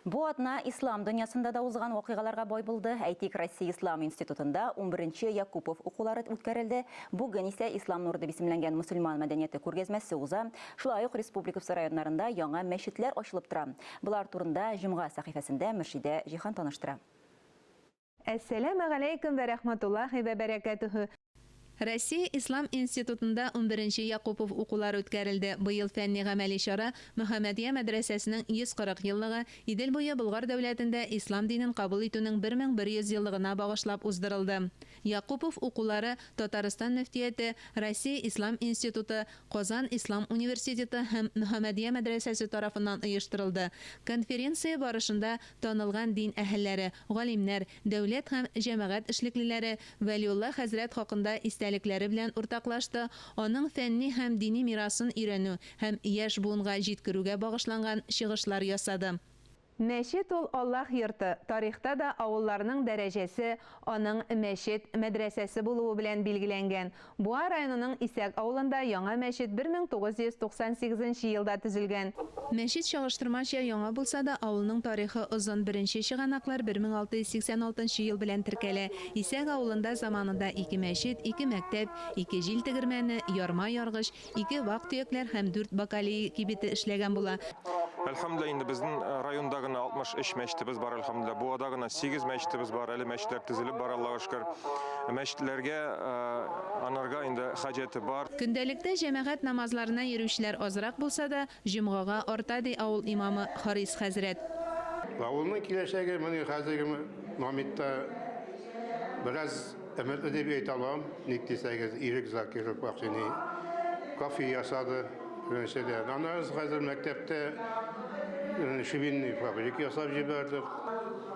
Бу атна ислам дөньясында да узган вакыйгаларга бай булды. Әйтик, Россия Ислам институтында 11-нче Якупов укулары үткәрелде. Бүген исә Ислам нуры дип исемләнгән мусульман мәдәнияте күргәзмәсе уза. Шулай ук республикабыз районнарында яңа мәчетләр ачылып тора. Булар турында Җомга сәхифәсендә Мөршидә Җихан таныштыра. Әссәламу алейкум ва рахматуллахи ва баракатуху. Россия Ислам институтында 11-нче Якупов укулары үткәрелде. Быел фәнни гамәли чара Мөхәммәдия мәдрәсәсенең 140 еллыгы Идел буе Болгар дәүләтендә ислам динен кабул итүнең 1100 еллыгына багышлап уздырылды. Якупов укулары Татарстан мөфтияте, Россия Ислам институты, Казан Ислам университеты һәм Мөхәммәдия мәдрәсәсе тарафыннан оештырылды. Конференция барышында танылган дин әһелләре, галимнәр, дәүләт һәм җәмәгать эшлеклеләре Вәлиулла хәзрәт хакында истәлекләре белән уртаклашты. Аның фәнни һәм дини мирасын өйрәнү һәм яшь буынга җиткерүгә багышланган чыгышлар ясады. Мәчет ул Аллаһ йорты. Тарихта да авылларның дәрәҗәсе аның мәчет, мәдрәсәсе булуы белән билгеләнгән. Буа районының Исәк авылында яңа мәчет 1998 елда төзелгән. Мәчет чагыштырмача яңа булса да, авылның тарихы озын. Беренче чыганаклар 1686 ел белән теркәлә. Исәк авылында заманында 2 мәчет, 2 мәктәп, 2 җил тегермәне, ярма яргыч, 2 вак төякләр һәм 4 бакалей кибете эшләгән була. Әлхәмдулилlah, инде безнең районда 63 мәчетебез бар, әлхәмдулилlah. Буада гына 8 мәчетебез бар, әле мәчетләр төзелеп бар, Аллаһка шөкер. Мәчетләргә анарга инде хаҗәте бар. Көндәлектә җәмәгать намазларына йөрүчеләр азрак булса да, җомгага арта ди авыл имамы Харис хәзрәт. Авылның киләчәге менә хәзерге моментта бераз өметле дип әйтә алам. Ник дисәгез, Ирек Закиров бакчыны кофе ясады. Аннан хәзер мәктәптә шибинный фабрика ясап җибәрдек.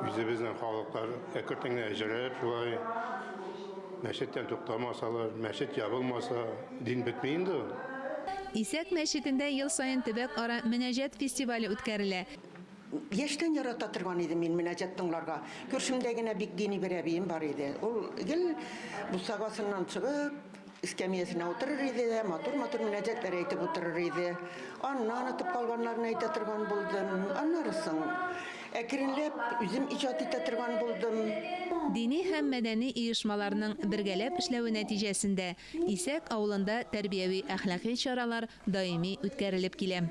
Үзебезнең халыклар әкертеңне әҗрәп шулай мәчеттән туктамасалар, мәчет ябылмаса, дин бетми инде. Исәк мәчетендә ел сайын төбәк ара мөнәҗәт фестивале үткәрелә. Яшьтән ярата торган идем мин мөнәҗәт тыңларга. Күршемдә генә бик дини бер әбием бар иде. Ул гел бусагасыннан чыгып, искәмиясенә утырыр иде дә, матур-матур мөнәҗәтләр әйтеп утырыр иде. Аннан атып калганнарны әйтә торган булдым. Аннарысын әкренләп үзем иҗат итә торган булдым. Дини һәм мәдәни оешмаларның бергәләп эшләү нәтиҗәсендә Исәк авылында тәрбияви әхлакый чаралар даими үткәрелеп килә.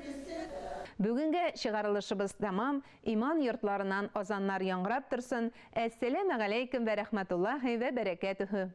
Бүгенге чыгарылышыбыз тәмам. Иман йортларынан азаннар яңгырап торсын. Әссәламу алейкум ва рахматуллахи ва баракатуху.